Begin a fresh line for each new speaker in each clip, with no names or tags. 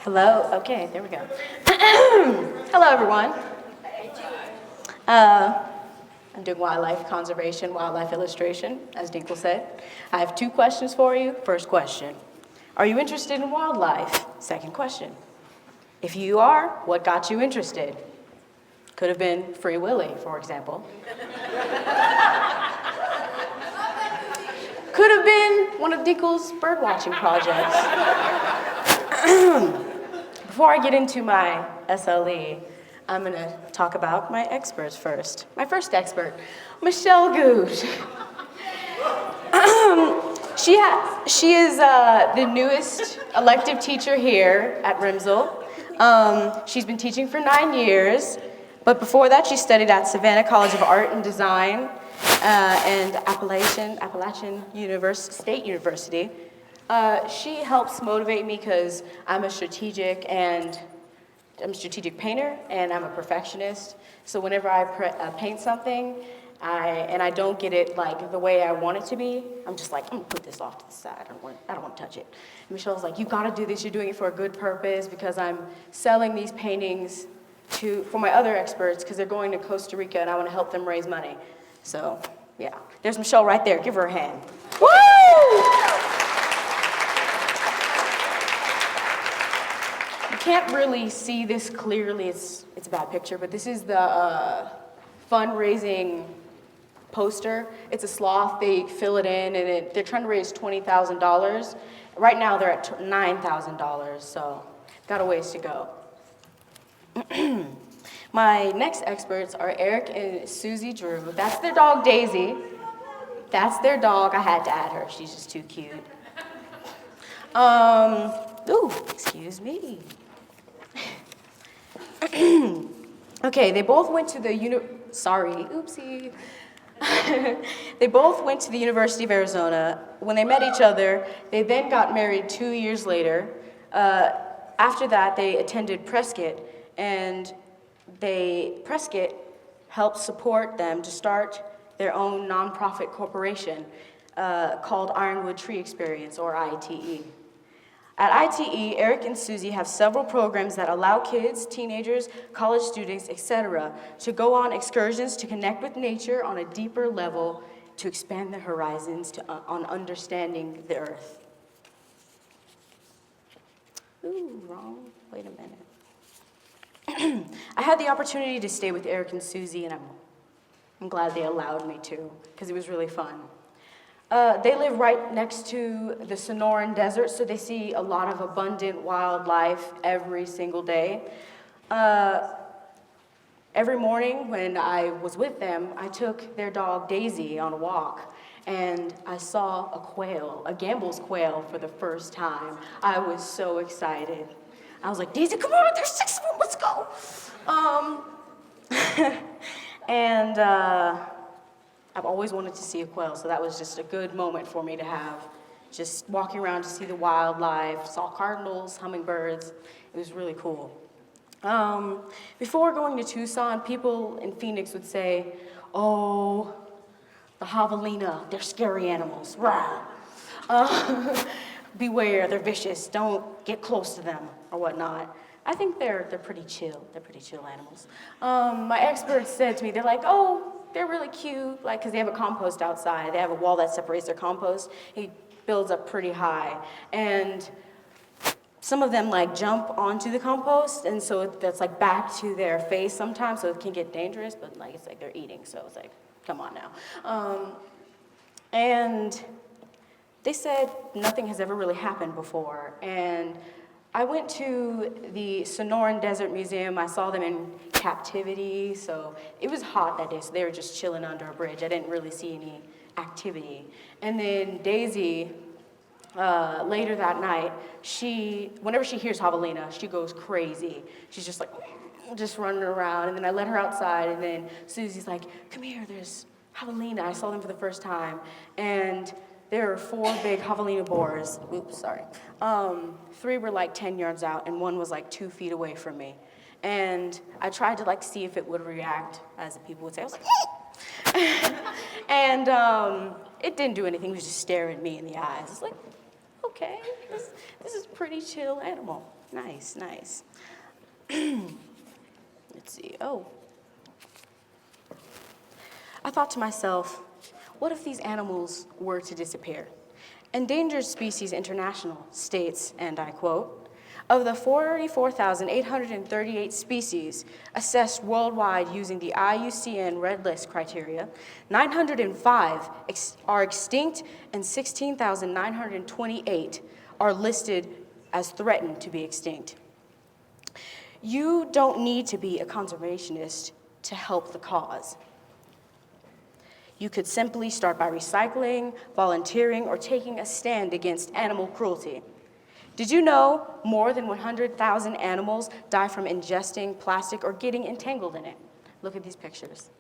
Hello? Okay, there we go. Hello, everyone. I'm doing wildlife conservation, wildlife illustration, as Dinkle said. I have two questions for you. First question, are you interested in wildlife? Second question, if you are, what got you interested? Could have been Free Willy, for example. Could have been one of Dinkle's bird watching projects. Before I get into my SLE, I'm going to talk about my experts first. My first expert, Michelle Gouge. She is the newest elective teacher here at Rimsel. She's been teaching for 9 years, but before that she studied at Savannah College of Art and Design and Appalachian State University. She helps motivate me because I'm a strategic painter and I'm a perfectionist. So whenever I paint something and I don't get it like the way I want it to be, I'm just like, I'm gonna put this off to the side. I don't want to touch it. And Michelle's like, you gotta do this. You're doing it for a good purpose because I'm selling these paintings for my other experts because they're going to Costa Rica and I want to help them raise money. So yeah, there's Michelle right there. Give her a hand. Woo! You can't really see this clearly, it's a bad picture, but this is the fundraising poster. It's a sloth, they fill it in, and they're trying to raise $20,000. Right now they're at $9,000, so got a ways to go. My next experts are Eric and Susie Drew. That's their dog, Daisy. That's their dog. I had to add her. She's just too cute. Ooh, excuse me. Okay, they both went to the oopsie. They both went to the University of Arizona. When they met each other, they then got married 2 years later. After that, they attended Prescott, and Prescott helped support them to start their own nonprofit corporation called Ironwood Tree Experience, or ITE. At ITE, Eric and Susie have several programs that allow kids, teenagers, college students, etc., to go on excursions to connect with nature on a deeper level, to expand their horizons on understanding the earth. Ooh, wrong. Wait a minute. I had the opportunity to stay with Eric and Susie, and I'm glad they allowed me to, because it was really fun. They live right next to the Sonoran Desert, so they see a lot of abundant wildlife every single day. Every morning when I was with them, I took their dog Daisy on a walk, and I saw a quail, a Gambel's quail, for the first time. I was so excited. I was like, Daisy, come on, there's 6 of them, let's go. And I've always wanted to see a quail, so that was just a good moment for me to have. Just walking around to see the wildlife, saw cardinals, hummingbirds. It was really cool. Before going to Tucson, people in Phoenix would say, oh, the javelina, they're scary animals. Rah. Beware, they're vicious. Don't get close to them or whatnot. I think they're pretty chill. They're pretty chill animals. My experts said to me, they're like, oh, they're really cute, like, because they have a compost outside. They have a wall that separates their compost. It builds up pretty high. And some of them, like, jump onto the compost, and so that's, like, back to their face sometimes, so it can get dangerous, but, like, it's like they're eating, so it's like, come on now. And they said nothing has ever really happened before. And I went to the Sonoran Desert Museum. I saw them in captivity, so it was hot that day, so they were just chilling under a bridge. I didn't really see any activity. And then Daisy, later that night, whenever she hears javelina, she goes crazy. She's just like, just running around, and then I let her outside, and then Susie's like, come here, there's javelina. I saw them for the first time, and there were 4 big javelina boars. Oops, sorry. 3 were like 10 yards out, and 1 was like 2 feet away from me. And I tried to like see if it would react, as the people would say. I was like, and it didn't do anything. It was just staring me in the eyes. It's like, okay, this is a pretty chill animal. Nice, nice. Let's see. Oh. I thought to myself, what if these animals were to disappear? Endangered Species International states, and I quote, of the 44,838 species assessed worldwide using the IUCN Red List criteria, 905 are extinct and 16,928 are listed as threatened to be extinct. You don't need to be a conservationist to help the cause. You could simply start by recycling, volunteering, or taking a stand against animal cruelty. Did you know more than 100,000 animals die from ingesting plastic or getting entangled in it? Look at these pictures.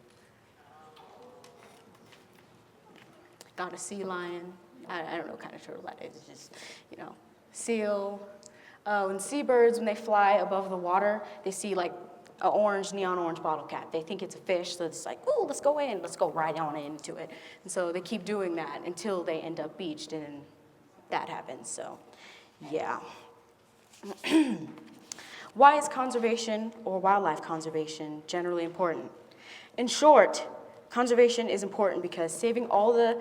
Got a sea lion. I don't know what kind of turtle that is. It's just, seal. And seabirds, when they fly above the water, they see like an orange, neon orange bottle cap. They think it's a fish, so it's like, ooh, let's go in, let's go right on into it. And so they keep doing that until they end up beached, and that happens, so yeah. Why is conservation or wildlife conservation generally important? In short, conservation is important because saving all the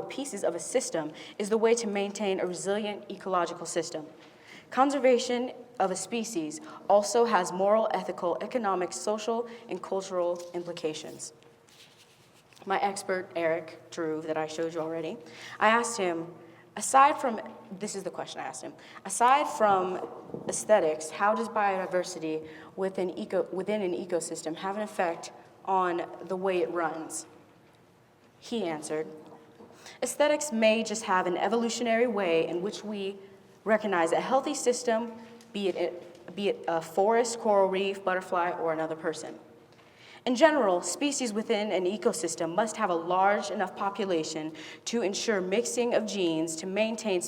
pieces of a system is the way to maintain a resilient ecological system. Conservation of a species also has moral, ethical, economic, social, and cultural implications. My expert, Eric Drew, that I showed you already, I asked him, this is the question I asked him, aside from aesthetics, how does biodiversity within an ecosystem have an effect on the way it runs? He answered, aesthetics may just have an evolutionary way in which we recognize a healthy system, be it a forest, coral reef, butterfly, or another person. In general, species within an ecosystem must have a large enough population to ensure mixing of genes to maintain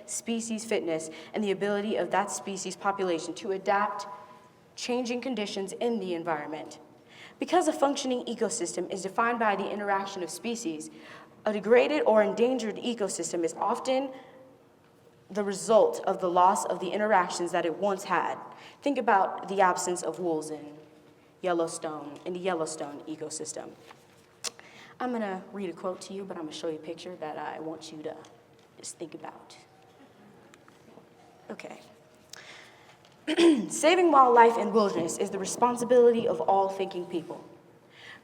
species fitness and the ability of that species population to adapt changing conditions in the environment. Because a functioning ecosystem is defined by the interaction of species, a degraded or endangered ecosystem is often the result of the loss of the interactions that it once had. Think about the absence of wolves in the Yellowstone ecosystem. I'm gonna read a quote to you, but I'm gonna show you a picture that I want you to just think about. Okay. Saving wildlife and wilderness is the responsibility of all thinking people.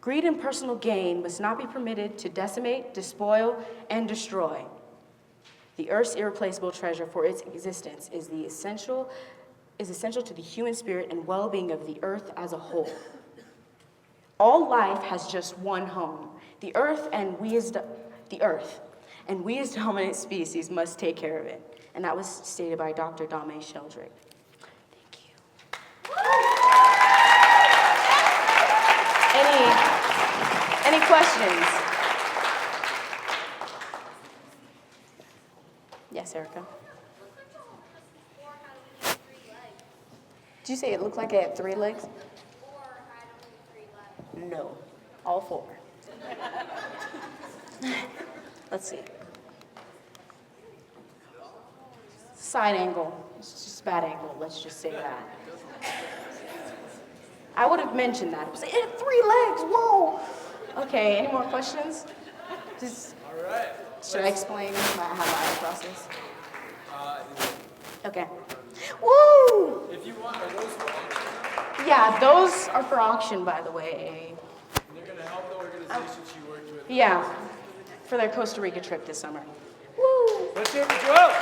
Greed and personal gain must not be permitted to decimate, despoil, and destroy. The Earth's irreplaceable treasure for its existence is essential to the human spirit and well-being of the Earth as a whole. All life has just one home, the Earth, and we as dominant species must take care of it. And that was stated by Dr. Dame Sheldrick. Thank you. Any questions? Yes, Erica. Did you say it looked like it had 3 legs? No, all 4. Let's see. Side angle. It's just a bad angle, let's just say that. I would have mentioned that. It had 3 legs, whoa! Okay, any more questions?
All right.
Should I explain how the process? Okay. Woo!
If you want, are those for auction?
Yeah, those are for auction, by the way.
And they're going to help the organization she worked with.
Yeah, for their Costa Rica trip this summer. Woo!
Let's hear it for Joelle.